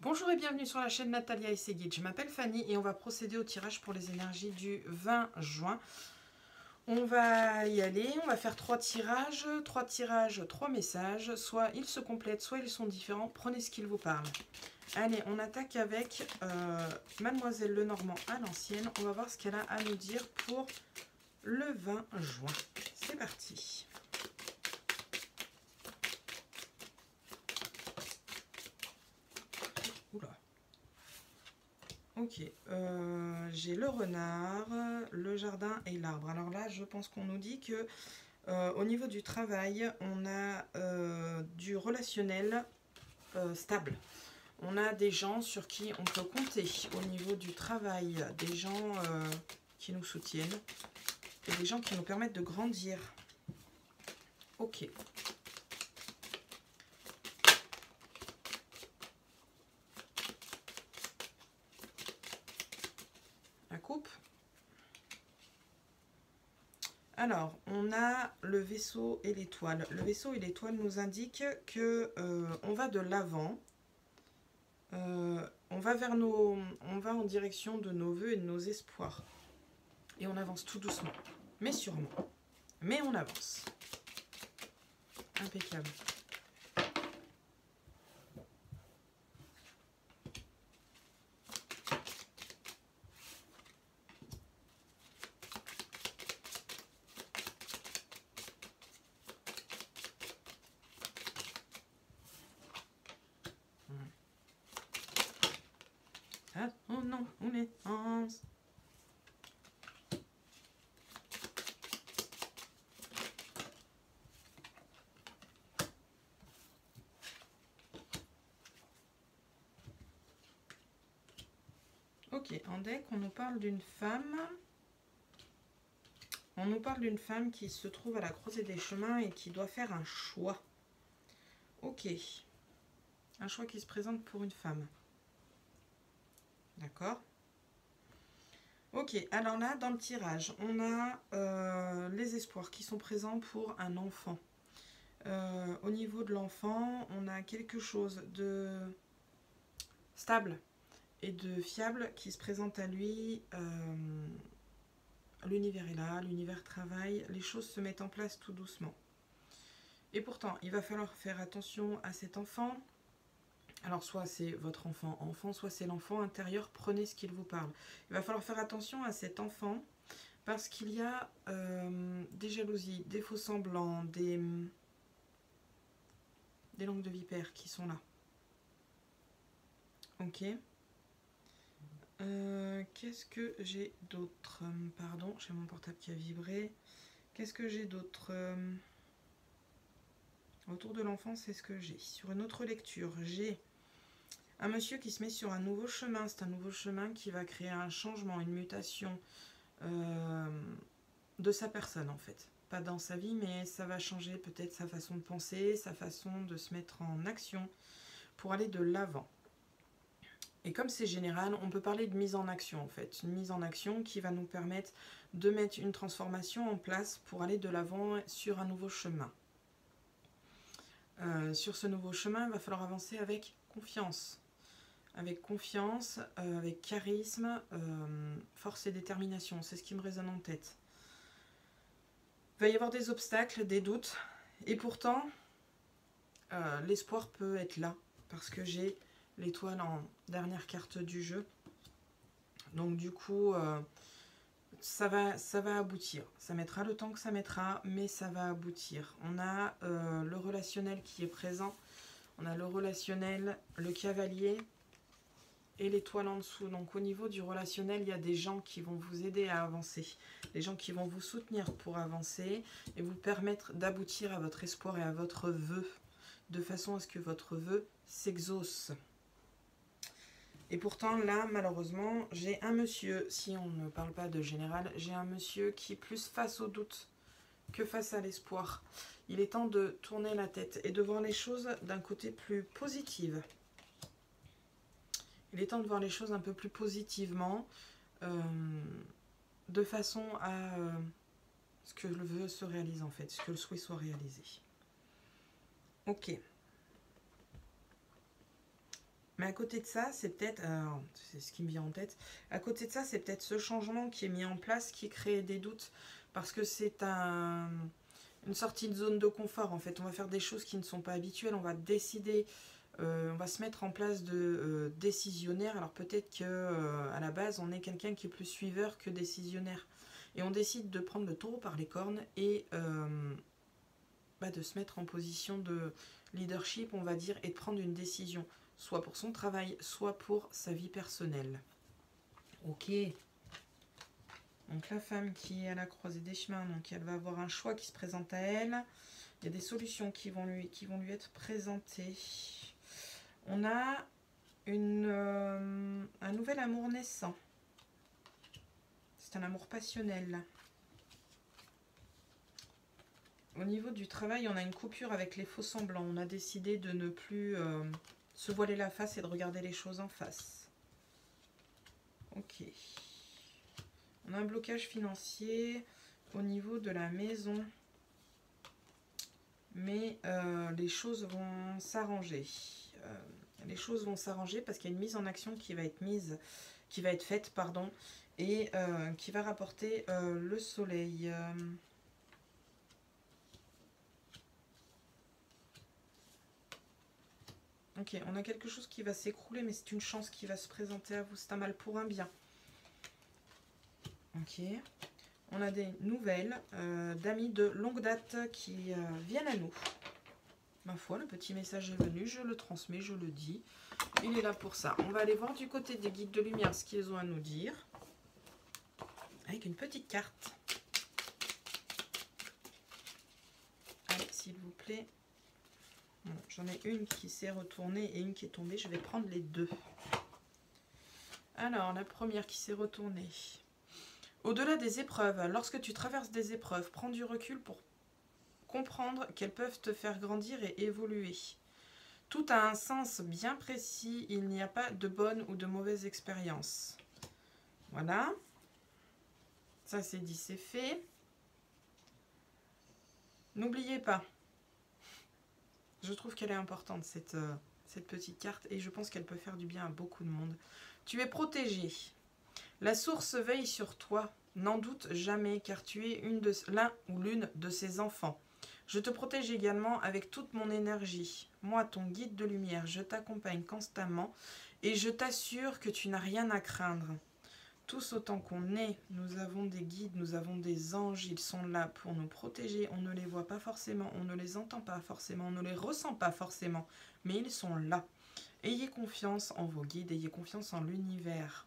Bonjour et bienvenue sur la chaîne Natalia et ses guides. Je m'appelle Fanny et on va procéder au tirage pour les énergies du 20 juin. On va y aller, on va faire 3 tirages, 3 messages. Soit ils se complètent, soit ils sont différents. Prenez ce qu'il vous parle. Allez, on attaque avec Mademoiselle Lenormand à l'ancienne. On va voir ce qu'elle a à nous dire pour le 20 juin. C'est parti. Oula. Ok, j'ai le renard, le jardin et l'arbre. Alors là, je pense qu'on nous dit que au niveau du travail, on a du relationnel stable. On a des gens sur qui on peut compter au niveau du travail, des gens qui nous soutiennent et des gens qui nous permettent de grandir. Ok. La coupe. Alors, on a le vaisseau et l'étoile. Le vaisseau et l'étoile nous indiquent que on va de l'avant. On va en direction de nos vœux et de nos espoirs. Et on avance tout doucement, mais sûrement. Mais on avance. Impeccable. Ah, oh non, on est en... Ok, en deck, on nous parle d'une femme. On nous parle d'une femme qui se trouve à la croisée des chemins et qui doit faire un choix. Ok. Un choix qui se présente pour une femme. D'accord. Ok, alors là, dans le tirage, on a les espoirs qui sont présents pour un enfant. Au niveau de l'enfant, on a quelque chose de stable et de fiable qui se présente à lui. L'univers est là, l'univers travaille, les choses se mettent en place tout doucement. Et pourtant, il va falloir faire attention à cet enfant. Alors soit c'est votre enfant, soit c'est l'enfant intérieur, prenez ce qu'il vous parle. Il va falloir faire attention à cet enfant parce qu'il y a des jalousies, des faux semblants, des langues de vipère qui sont là. Ok. Qu'est-ce que j'ai d'autre? Pardon, j'ai mon portable qui a vibré. Qu'est-ce que j'ai d'autre? Autour de l'enfant, c'est ce que j'ai. Sur une autre lecture, j'ai un monsieur qui se met sur un nouveau chemin. C'est un nouveau chemin qui va créer un changement, une mutation de sa personne en fait. Pas dans sa vie, mais ça va changer peut-être sa façon de penser, sa façon de se mettre en action pour aller de l'avant. Et comme c'est général, on peut parler de mise en action en fait. Une mise en action qui va nous permettre de mettre une transformation en place pour aller de l'avant sur un nouveau chemin. Sur ce nouveau chemin, il va falloir avancer avec confiance. Avec confiance, avec charisme, force et détermination. C'est ce qui me résonne en tête. Il va y avoir des obstacles, des doutes. Et pourtant, l'espoir peut être là. Parce que j'ai l'étoile en dernière carte du jeu. Donc du coup, ça va aboutir. Ça mettra le temps que ça mettra, mais ça va aboutir. On a le relationnel qui est présent. On a le relationnel, le cavalier et l'étoile en dessous. Donc au niveau du relationnel, il y a des gens qui vont vous aider à avancer. Des gens qui vont vous soutenir pour avancer et vous permettre d'aboutir à votre espoir et à votre vœu. De façon à ce que votre vœu s'exauce. Et pourtant, là, malheureusement, j'ai un monsieur, si on ne parle pas de général, j'ai un monsieur qui est plus face au doute que face à l'espoir. Il est temps de tourner la tête et de voir les choses d'un côté plus positif. Il est temps de voir les choses un peu plus positivement, de façon à ce que le vœu se réalise en fait, ce que le souhait soit réalisé. Ok. Mais à côté de ça, c'est peut-être, c'est ce qui me vient en tête, à côté de ça, c'est peut-être ce changement qui est mis en place qui crée des doutes. Parce que c'est une sortie de zone de confort. En fait, on va faire des choses qui ne sont pas habituelles. On va décider, on va se mettre en place de décisionnaire. Alors peut-être qu'à la base, on est quelqu'un qui est plus suiveur que décisionnaire. Et on décide de prendre le taureau par les cornes et de se mettre en position de leadership, on va dire, et de prendre une décision. Soit pour son travail, soit pour sa vie personnelle. Ok. Donc la femme qui est à la croisée des chemins, donc elle va avoir un choix qui se présente à elle. Il y a des solutions qui vont lui être présentées. On a un nouvel amour naissant. C'est un amour passionnel. Au niveau du travail, on a une coupure avec les faux semblants. On a décidé de ne plus se voiler la face et de regarder les choses en face. Ok. On a un blocage financier au niveau de la maison. Mais les choses vont s'arranger. Les choses vont s'arranger parce qu'il y a une mise en action qui va être faite, pardon, et qui va rapporter le soleil. Ok, on a quelque chose qui va s'écrouler, mais c'est une chance qui va se présenter à vous. C'est un mal pour un bien. Ok. On a des nouvelles d'amis de longue date qui viennent à nous. Ma foi, le petit message est venu, je le transmets, je le dis. Il est là pour ça. On va aller voir du côté des guides de lumière ce qu'ils ont à nous dire. Avec une petite carte. Allez, s'il vous plaît. Bon, j'en ai une qui s'est retournée et une qui est tombée. Je vais prendre les deux. Alors, la première qui s'est retournée. Au-delà des épreuves, lorsque tu traverses des épreuves, prends du recul pour comprendre qu'elles peuvent te faire grandir et évoluer. Tout a un sens bien précis, il n'y a pas de bonne ou de mauvaise expérience. Voilà. Ça c'est dit, c'est fait. N'oubliez pas, je trouve qu'elle est importante cette petite carte et je pense qu'elle peut faire du bien à beaucoup de monde. Tu es protégé. La source veille sur toi, n'en doute jamais car tu es l'un ou l'une de ses enfants. Je te protège également avec toute mon énergie. Moi, ton guide de lumière, je t'accompagne constamment et je t'assure que tu n'as rien à craindre. Tous autant qu'on est, nous avons des guides, nous avons des anges, ils sont là pour nous protéger. On ne les voit pas forcément, on ne les entend pas forcément, on ne les ressent pas forcément, mais ils sont là. Ayez confiance en vos guides, ayez confiance en l'univers.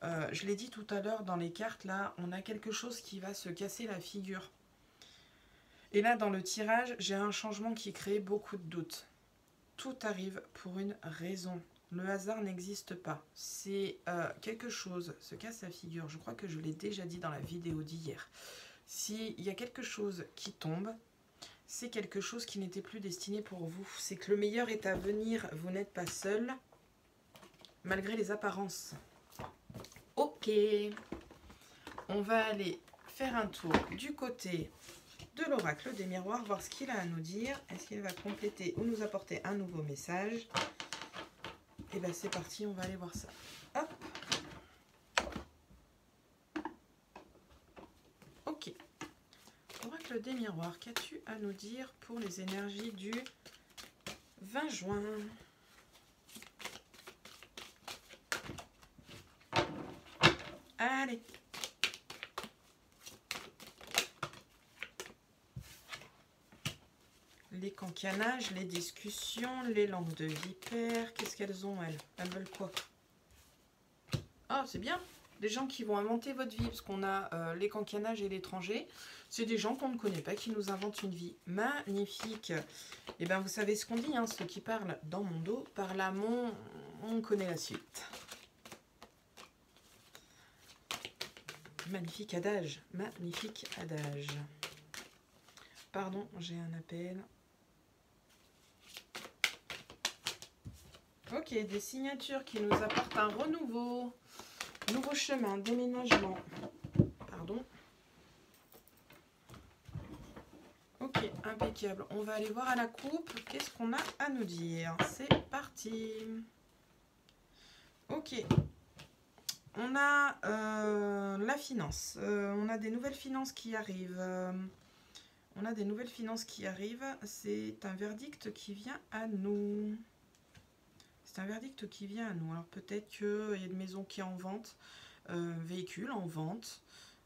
Je l'ai dit tout à l'heure dans les cartes, là, on a quelque chose qui va se casser la figure. Et là, dans le tirage, j'ai un changement qui crée beaucoup de doutes. Tout arrive pour une raison. Le hasard n'existe pas. C'est quelque chose se casse la figure. Je crois que je l'ai déjà dit dans la vidéo d'hier. S'il y a quelque chose qui tombe, c'est quelque chose qui n'était plus destiné pour vous. C'est que le meilleur est à venir. Vous n'êtes pas seul, malgré les apparences. Ok. On va aller faire un tour du côté de l'oracle des miroirs, voir ce qu'il a à nous dire. Est-ce qu'il va compléter ou nous apporter un nouveau message? Et bien c'est parti, on va aller voir ça. Hop. Ok. Oracle des miroirs, qu'as-tu à nous dire pour les énergies du 20 juin? Allez. Les cancanages, les discussions, les langues de vipère. Qu'est-ce qu'elles ont, elles? Elles veulent quoi? Ah, c'est bien. Des gens qui vont inventer votre vie. Parce qu'on a les cancanages et l'étranger. C'est des gens qu'on ne connaît pas qui nous inventent une vie magnifique. Et bien, vous savez ce qu'on dit, hein, ceux qui parlent dans mon dos, par l'amont, on connaît la suite. Magnifique adage. Magnifique adage. Pardon, j'ai un appel. Ok, des signatures qui nous apportent un renouveau, nouveau chemin, déménagement. Pardon. Ok, impeccable. On va aller voir à la coupe. Qu'est-ce qu'on a à nous dire? C'est parti. Ok. On a la finance. On a des nouvelles finances qui arrivent. On a des nouvelles finances qui arrivent. C'est un verdict qui vient à nous. C'est un verdict qui vient à nous. Alors peut-être qu'il y a une maison qui est en vente, véhicule en vente,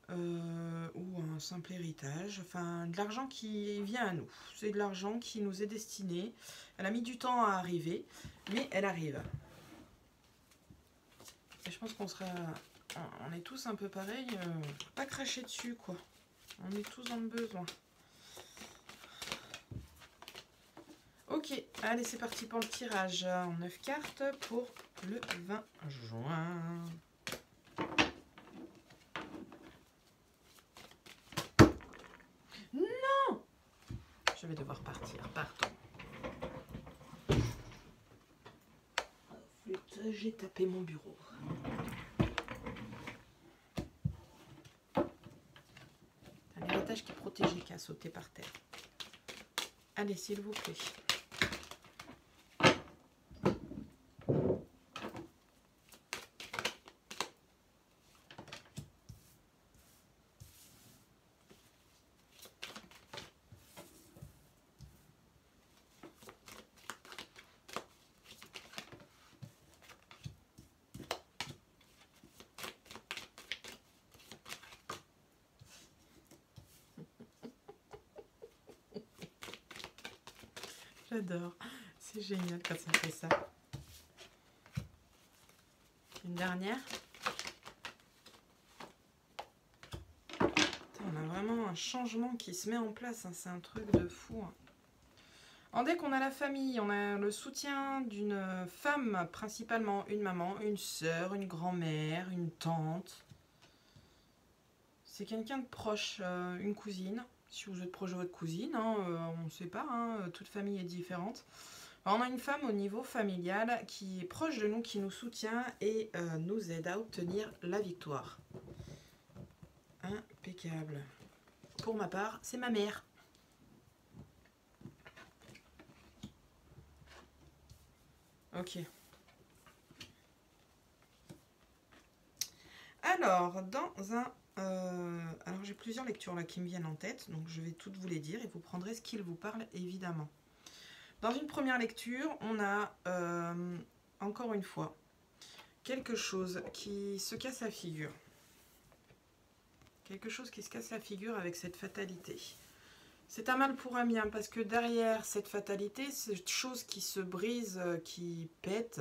ou un simple héritage. Enfin, de l'argent qui vient à nous. C'est de l'argent qui nous est destiné. Elle a mis du temps à arriver, mais elle arrive. Et je pense qu'on sera... On est tous un peu pareil. Pas cracher dessus, quoi. On est tous dans le besoin. Ok, allez, c'est parti pour le tirage en 9 cartes pour le 20 juin. Non! Je vais devoir partir, pardon. Flûte, j'ai tapé mon bureau. Un héritage qui est protégé, qui a sauté par terre. Allez, s'il vous plaît. J'adore, c'est génial quand ça fait ça. Une dernière. On a vraiment un changement qui se met en place, hein. C'est un truc de fou. Hein. En deck, on a la famille, on a le soutien d'une femme, principalement une maman, une sœur, une grand-mère, une tante. C'est quelqu'un de proche, une cousine. Si vous êtes proche de votre cousine, hein, on ne sait pas, hein, toute famille est différente. Alors, on a une femme au niveau familial qui est proche de nous, qui nous soutient et nous aide à obtenir la victoire. Impeccable. Pour ma part, c'est ma mère. Ok. Alors, alors j'ai plusieurs lectures là qui me viennent en tête, donc je vais toutes vous les dire et vous prendrez ce qu'il vous parle évidemment. Dans une première lecture, on a encore une fois quelque chose qui se casse la figure. Quelque chose qui se casse la figure avec cette fatalité. C'est un mal pour un bien parce que derrière cette fatalité, cette chose qui se brise, qui pète,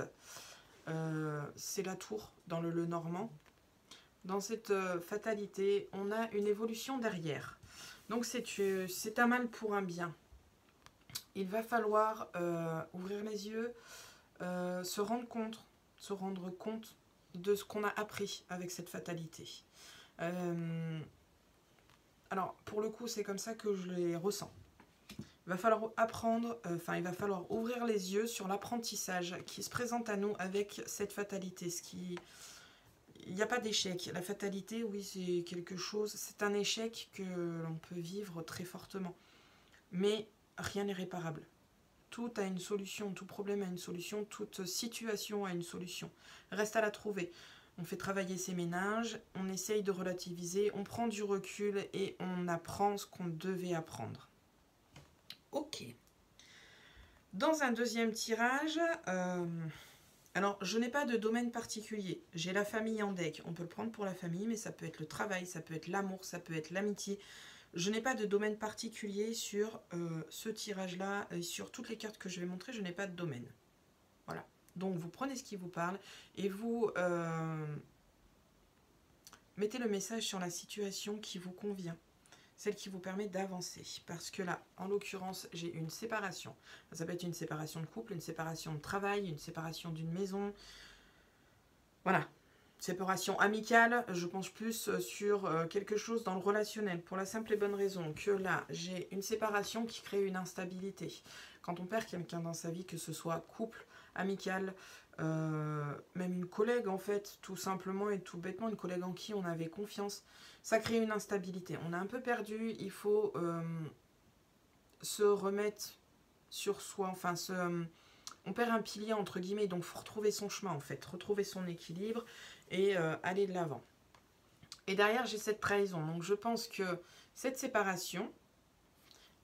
c'est la tour dans le Lenormand. Dans cette fatalité, on a une évolution derrière. Donc c'est un mal pour un bien. Il va falloir ouvrir les yeux, se rendre compte de ce qu'on a appris avec cette fatalité. Alors, pour le coup, c'est comme ça que je les ressens. Il va falloir apprendre, il va falloir ouvrir les yeux sur l'apprentissage qui se présente à nous avec cette fatalité. Il n'y a pas d'échec. La fatalité, oui, c'est quelque chose, c'est un échec que l'on peut vivre très fortement. Mais rien n'est réparable. Tout a une solution, tout problème a une solution, toute situation a une solution. Reste à la trouver. On fait travailler ses méninges, on essaye de relativiser, on prend du recul et on apprend ce qu'on devait apprendre. Ok. Dans un deuxième tirage, alors je n'ai pas de domaine particulier. J'ai la famille en deck. On peut le prendre pour la famille, mais ça peut être le travail, ça peut être l'amour, ça peut être l'amitié. Je n'ai pas de domaine particulier sur ce tirage-là. Sur toutes les cartes que je vais montrer, je n'ai pas de domaine. Voilà. Donc vous prenez ce qui vous parle et vous mettez le message sur la situation qui vous convient. Celle qui vous permet d'avancer. Parce que là, en l'occurrence, j'ai une séparation. Ça peut être une séparation de couple, une séparation de travail, une séparation d'une maison. Voilà. Séparation amicale, je pense plus sur quelque chose dans le relationnel. Pour la simple et bonne raison que là, j'ai une séparation qui crée une instabilité. Quand on perd quelqu'un dans sa vie, que ce soit couple, amical, même une collègue en fait, tout simplement et tout bêtement, une collègue en qui on avait confiance, ça crée une instabilité. On a un peu perdu, il faut se remettre sur soi, enfin on perd un pilier entre guillemets, donc il faut retrouver son chemin en fait, retrouver son équilibre et aller de l'avant. Et derrière, j'ai cette trahison. Donc je pense que cette séparation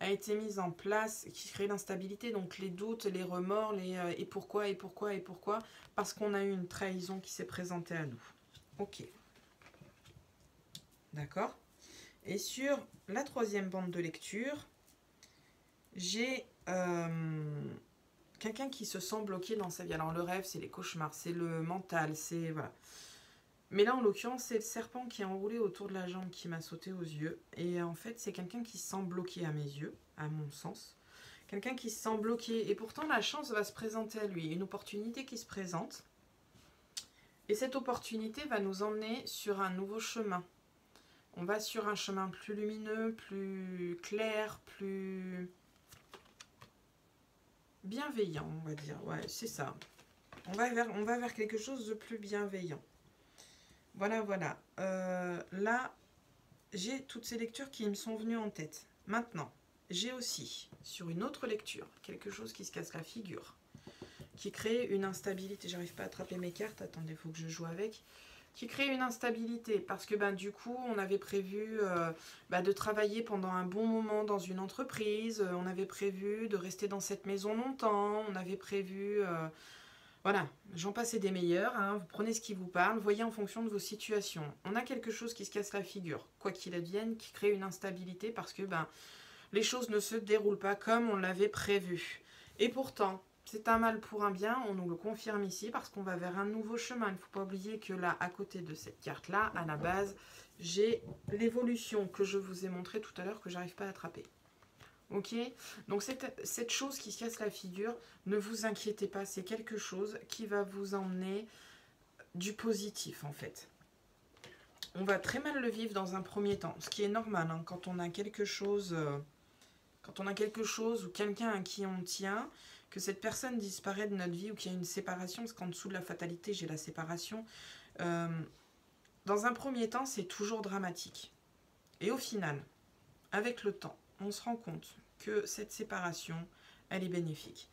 a été mise en place, qui crée l'instabilité, donc les doutes, les remords, et pourquoi, et pourquoi, et pourquoi, parce qu'on a eu une trahison qui s'est présentée à nous. Ok. D'accord. Et sur la troisième bande de lecture, j'ai quelqu'un qui se sent bloqué dans sa vie. Alors le rêve, c'est les cauchemars, c'est le mental, c'est... Voilà. Mais là, en l'occurrence, c'est le serpent qui est enroulé autour de la jambe qui m'a sauté aux yeux. Et en fait, c'est quelqu'un qui se sent bloqué à mes yeux, à mon sens. Quelqu'un qui se sent bloqué. Et pourtant, la chance va se présenter à lui. Une opportunité qui se présente. Et cette opportunité va nous emmener sur un nouveau chemin. On va sur un chemin plus lumineux, plus clair, plus bienveillant, on va dire. Ouais, c'est ça. On va vers quelque chose de plus bienveillant. Voilà, voilà. Là, j'ai toutes ces lectures qui me sont venues en tête. Maintenant, j'ai aussi, sur une autre lecture, quelque chose qui se casse la figure, qui crée une instabilité. J'arrive pas à attraper mes cartes. Attendez, il faut que je joue avec. Qui crée une instabilité parce que du coup, on avait prévu de travailler pendant un bon moment dans une entreprise. On avait prévu de rester dans cette maison longtemps. On avait prévu... Voilà, j'en passe et des meilleurs, hein. Vous prenez ce qui vous parle, voyez en fonction de vos situations. On a quelque chose qui se casse la figure, quoi qu'il advienne, qui crée une instabilité parce que les choses ne se déroulent pas comme on l'avait prévu. Et pourtant, c'est un mal pour un bien, on nous le confirme ici parce qu'on va vers un nouveau chemin. Il ne faut pas oublier que là, à côté de cette carte-là, à la base, j'ai l'évolution que je vous ai montrée tout à l'heure que j'arrive pas à attraper. Ok, donc cette chose qui se casse la figure, ne vous inquiétez pas, c'est quelque chose qui va vous emmener du positif en fait. On va très mal le vivre dans un premier temps, ce qui est normal hein, quand on a quelque chose ou quelqu'un à qui on tient, que cette personne disparaît de notre vie ou qu'il y a une séparation, parce qu'en dessous de la fatalité j'ai la séparation. Dans un premier temps, c'est toujours dramatique. Et au final, avec le temps, on se rend compte que cette séparation, elle est bénéfique.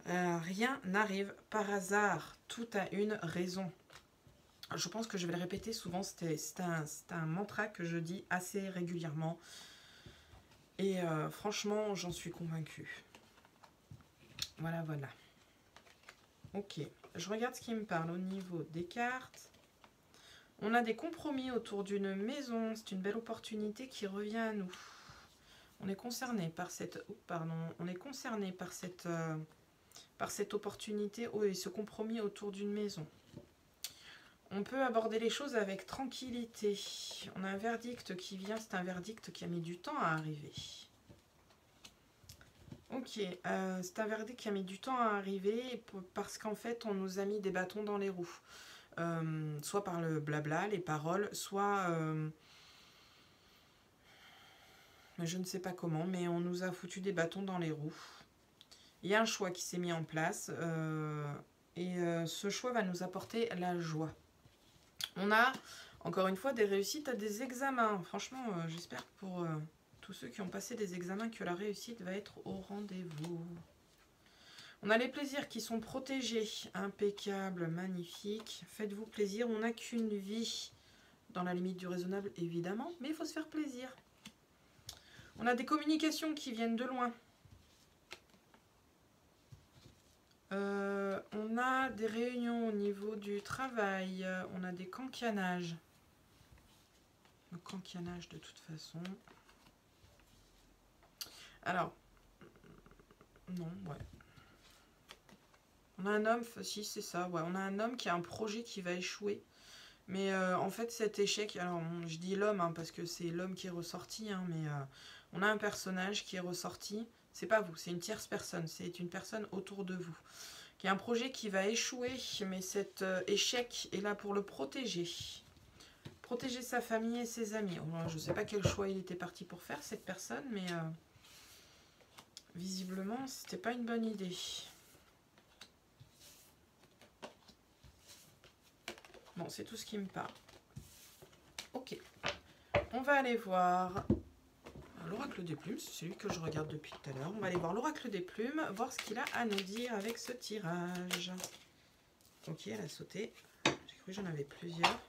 Rien n'arrive par hasard, tout a une raison. Je pense que je vais le répéter souvent, c'est un mantra que je dis assez régulièrement. Et franchement, j'en suis convaincue. Voilà, voilà. Ok, je regarde ce qui me parle au niveau des cartes. On a des compromis autour d'une maison, c'est une belle opportunité qui revient à nous. On est concerné par cette, par cette opportunité et ce compromis autour d'une maison. On peut aborder les choses avec tranquillité. On a un verdict qui vient, c'est un verdict qui a mis du temps à arriver. Ok, c'est un verdict qui a mis du temps à arriver parce qu'en fait on nous a mis des bâtons dans les roues. Soit par le blabla, les paroles, soit... je ne sais pas comment, mais on nous a foutu des bâtons dans les roues. Il y a un choix qui s'est mis en place et ce choix va nous apporter la joie. On a, encore une fois, des réussites à des examens. Franchement, j'espère pour tous ceux qui ont passé des examens que la réussite va être au rendez-vous. On a les plaisirs qui sont protégés. Impeccable, magnifique. Faites-vous plaisir. On n'a qu'une vie, dans la limite du raisonnable, évidemment, mais il faut se faire plaisir. On a des communications qui viennent de loin. On a des réunions au niveau du travail. On a des cancanages. Le cancanage de toute façon. Alors, non, ouais. On a un homme, si c'est ça, ouais. On a un homme qui a un projet qui va échouer. Mais en fait cet échec, alors je dis l'homme hein, parce que c'est l'homme qui est ressorti, hein, mais on a un personnage qui est ressorti. C'est pas vous, c'est une tierce personne, c'est une personne autour de vous. Qui a un projet qui va échouer, mais cet échec est là pour le protéger. Protéger sa famille et ses amis. Alors, je ne sais pas quel choix il était parti pour faire, cette personne, mais visiblement, c'était pas une bonne idée. Bon, c'est tout ce qui me parle. Ok. On va aller voir. l'oracle des plumes, c'est celui que je regarde depuis tout à l'heure. On va aller voir l'oracle des plumes, voir ce qu'il a à nous dire avec ce tirage. Ok, elle a sauté. J'ai cru que j'en avais plusieurs.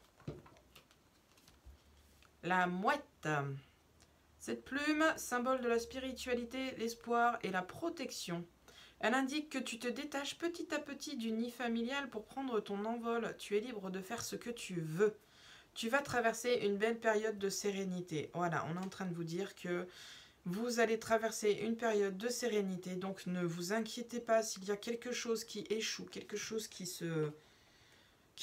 La mouette. Cette plume, symbole de la spiritualité, l'espoir et la protection. Elle indique que tu te détaches petit à petit du nid familial pour prendre ton envol. Tu es libre de faire ce que tu veux. Tu vas traverser une belle période de sérénité. Voilà, on est en train de vous dire que vous allez traverser une période de sérénité. Donc ne vous inquiétez pas s'il y a quelque chose qui échoue, quelque chose qui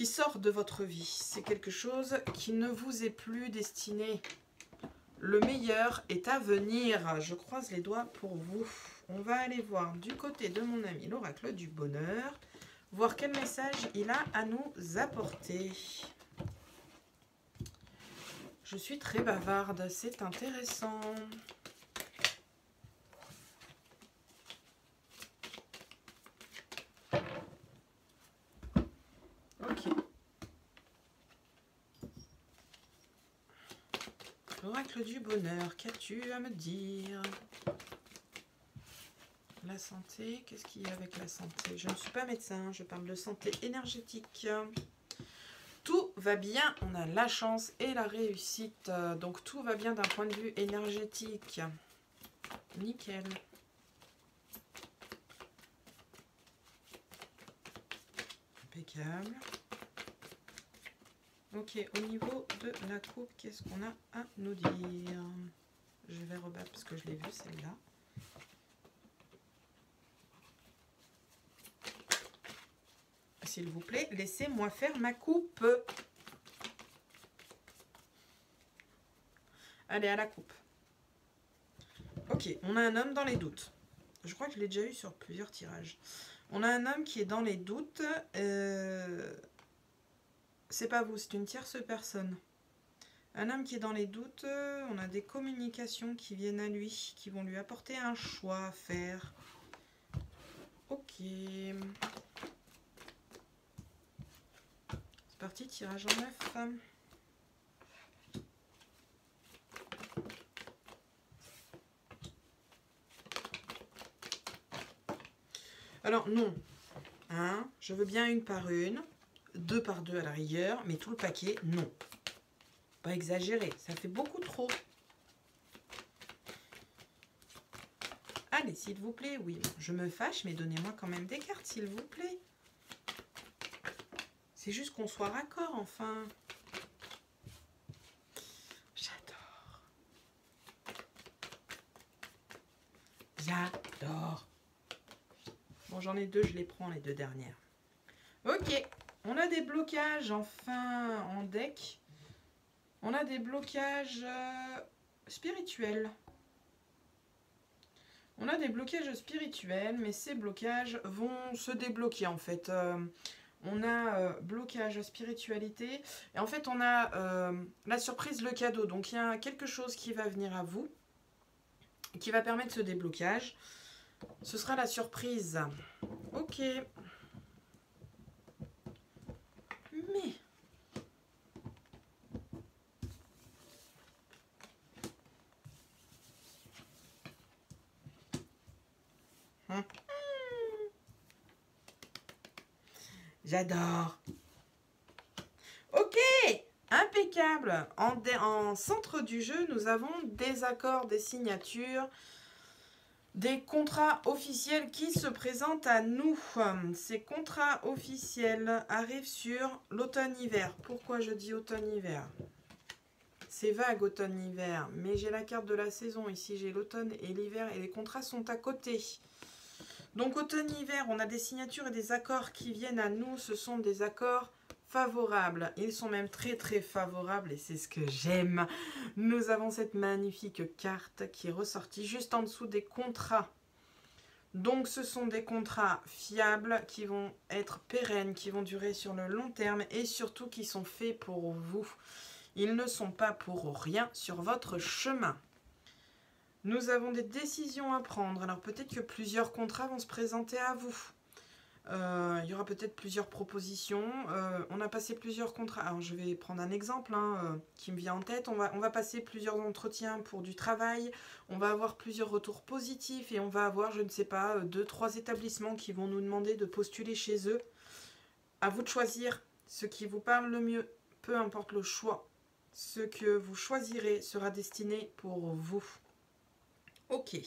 sort de votre vie. C'est quelque chose qui ne vous est plus destiné. Le meilleur est à venir. Je croise les doigts pour vous. On va aller voir du côté de mon ami l'oracle du bonheur. Voir quel message il a à nous apporter. Je suis très bavarde, c'est intéressant. Ok. L'oracle du bonheur, qu'as-tu à me dire? La santé, qu'est-ce qu'il y a avec la santé? Je ne suis pas médecin, je parle de santé énergétique. Tout va bien, on a la chance et la réussite. Donc tout va bien d'un point de vue énergétique. Nickel. Impeccable. Ok, au niveau de la coupe, qu'est-ce qu'on a à nous dire? Je vais rebattre parce que je l'ai vu celle-là. S'il vous plaît, laissez-moi faire ma coupe. Allez, à la coupe. Ok, on a un homme dans les doutes. Je crois que je l'ai déjà eu sur plusieurs tirages. On a un homme qui est dans les doutes. C'est pas vous, c'est une tierce personne. Un homme qui est dans les doutes. On a des communications qui viennent à lui, qui vont lui apporter un choix à faire. Ok. C'est parti, tirage en 9. Alors non, hein, je veux bien une par une, 2 par 2 à la rigueur, mais tout le paquet, non. Pas exagéré, ça fait beaucoup trop. Allez, s'il vous plaît, oui, je me fâche, mais donnez-moi quand même des cartes, s'il vous plaît. C'est juste qu'on soit raccord, enfin. J'adore. J'adore. Bon, j'en ai 2, je les prends, les 2 dernières. Ok, on a des blocages, enfin, en deck. On a des blocages spirituels. On a des blocages spirituels, mais ces blocages vont se débloquer, en fait. On a blocage spiritualité. Et en fait, on a la surprise, le cadeau. Donc, il y a quelque chose qui va venir à vous, qui va permettre ce déblocage. Ce sera la surprise. Ok. Mais... J'adore. Ok. Impeccable. En centre du jeu, nous avons des accords, des signatures, des contrats officiels qui se présentent à nous. Ces contrats officiels arrivent sur l'automne-hiver. Pourquoi je dis automne-hiver? C'est vague automne-hiver, mais j'ai la carte de la saison. Ici, j'ai l'automne et l'hiver et les contrats sont à côté. Donc automne-hiver, on a des signatures et des accords qui viennent à nous. Ce sont des accords favorables. Ils sont même très très favorables et c'est ce que j'aime. Nous avons cette magnifique carte qui est ressortie juste en dessous des contrats. Donc ce sont des contrats fiables qui vont être pérennes, qui vont durer sur le long terme et surtout qui sont faits pour vous. Ils ne sont pas pour rien sur votre chemin. Nous avons des décisions à prendre. Alors peut-être que plusieurs contrats vont se présenter à vous. Il y aura peut-être plusieurs propositions. On a passé plusieurs contrats. Alors, je vais prendre un exemple qui me vient en tête. On va passer plusieurs entretiens pour du travail. On va avoir plusieurs retours positifs et on va avoir, je ne sais pas, 2-3 établissements qui vont nous demander de postuler chez eux. À vous de choisir ce qui vous parle le mieux. Peu importe le choix. Ce que vous choisirez sera destiné pour vous. Ok.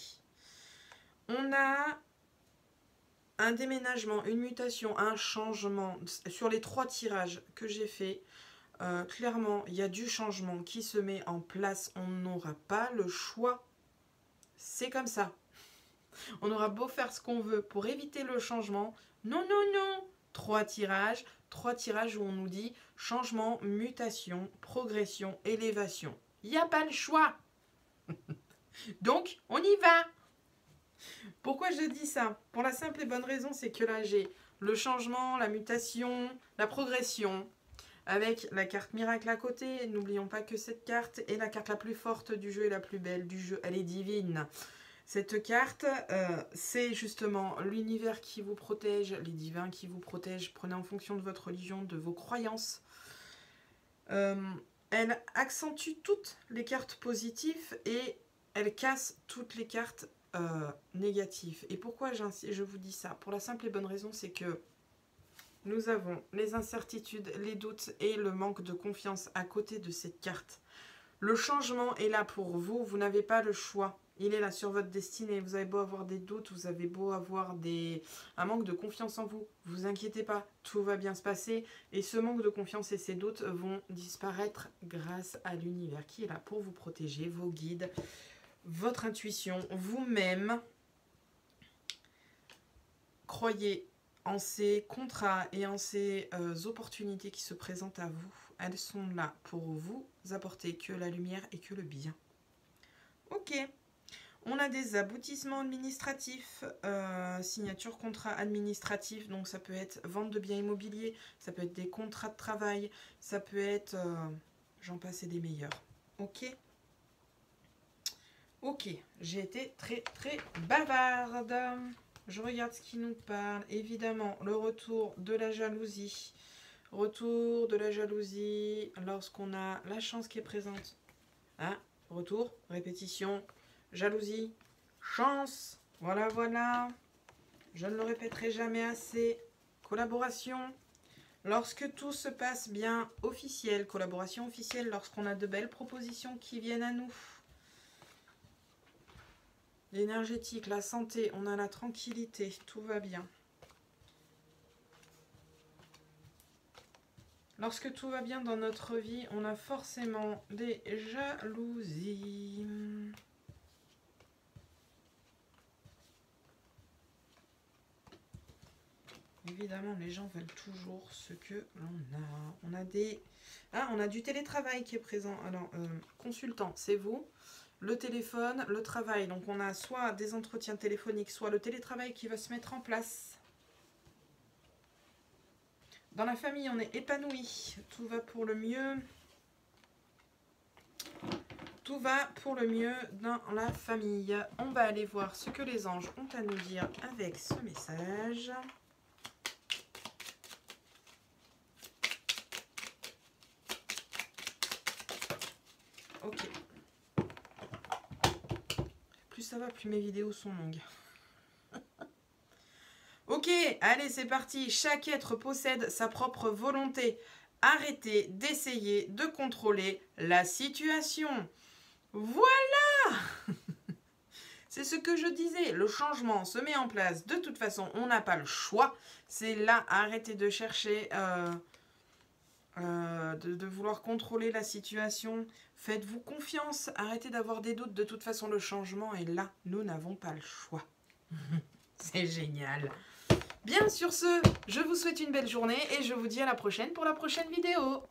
On a un déménagement, une mutation, un changement. Sur les 3 tirages que j'ai fait, clairement, il y a du changement qui se met en place. On n'aura pas le choix. C'est comme ça. On aura beau faire ce qu'on veut pour éviter le changement. Non, non, non. 3 tirages où on nous dit changement, mutation, progression, élévation. Il n'y a pas le choix. Donc, on y va. Pourquoi je dis ça? Pour la simple et bonne raison, c'est que là, j'ai le changement, la mutation, la progression, avec la carte miracle à côté. N'oublions pas que cette carte est la carte la plus forte du jeu et la plus belle du jeu. Elle est divine. Cette carte, c'est justement l'univers qui vous protège, les divins qui vous protègent. Prenez en fonction de votre religion, de vos croyances. Elle accentue toutes les cartes positives et elle casse toutes les cartes négatives. Et pourquoi je vous dis ça? Pour la simple et bonne raison, c'est que nous avons les incertitudes, les doutes et le manque de confiance à côté de cette carte. Le changement est là pour vous, vous n'avez pas le choix. Il est là sur votre destinée. Vous avez beau avoir des doutes, vous avez beau avoir un manque de confiance en vous. Vous inquiétez pas, tout va bien se passer. Et ce manque de confiance et ces doutes vont disparaître grâce à l'univers qui est là pour vous protéger, vos guides, votre intuition, vous-même. Croyez en ces contrats et en ces opportunités qui se présentent à vous. Elles sont là pour vous apporter que la lumière et que le bien. Ok. On a des aboutissements administratifs, signature contrat administratif, donc ça peut être vente de biens immobiliers, ça peut être des contrats de travail, ça peut être, j'en passe et des meilleurs. Ok. Ok, j'ai été très très bavarde. Je regarde ce qui nous parle. Évidemment, le retour de la jalousie. Retour de la jalousie lorsqu'on a la chance qui est présente. Hein? Retour, répétition. Jalousie, chance, voilà, voilà. Je ne le répéterai jamais assez. Collaboration, lorsque tout se passe bien, officiel. Collaboration officielle, lorsqu'on a de belles propositions qui viennent à nous. L'énergétique, la santé, on a la tranquillité, tout va bien. Lorsque tout va bien dans notre vie, on a forcément des jalousies. Évidemment, les gens veulent toujours ce que l'on a. On a du télétravail qui est présent. Alors, consultant, c'est vous. Le téléphone, le travail. Donc, on a soit des entretiens téléphoniques, soit le télétravail qui va se mettre en place. Dans la famille, on est épanoui. Tout va pour le mieux. Tout va pour le mieux dans la famille. On va aller voir ce que les anges ont à nous dire avec ce message. Ok. Plus ça va, plus mes vidéos sont longues. Ok, allez, c'est parti. Chaque être possède sa propre volonté. Arrêtez d'essayer de contrôler la situation. Voilà. C'est ce que je disais. Le changement se met en place. De toute façon, on n'a pas le choix. C'est là, arrêtez de chercher... de vouloir contrôler la situation. Faites-vous confiance, arrêtez d'avoir des doutes. De toute façon, le changement est là. Nous n'avons pas le choix. C'est génial. Bien, sur ce, je vous souhaite une belle journée et je vous dis à la prochaine pour la prochaine vidéo.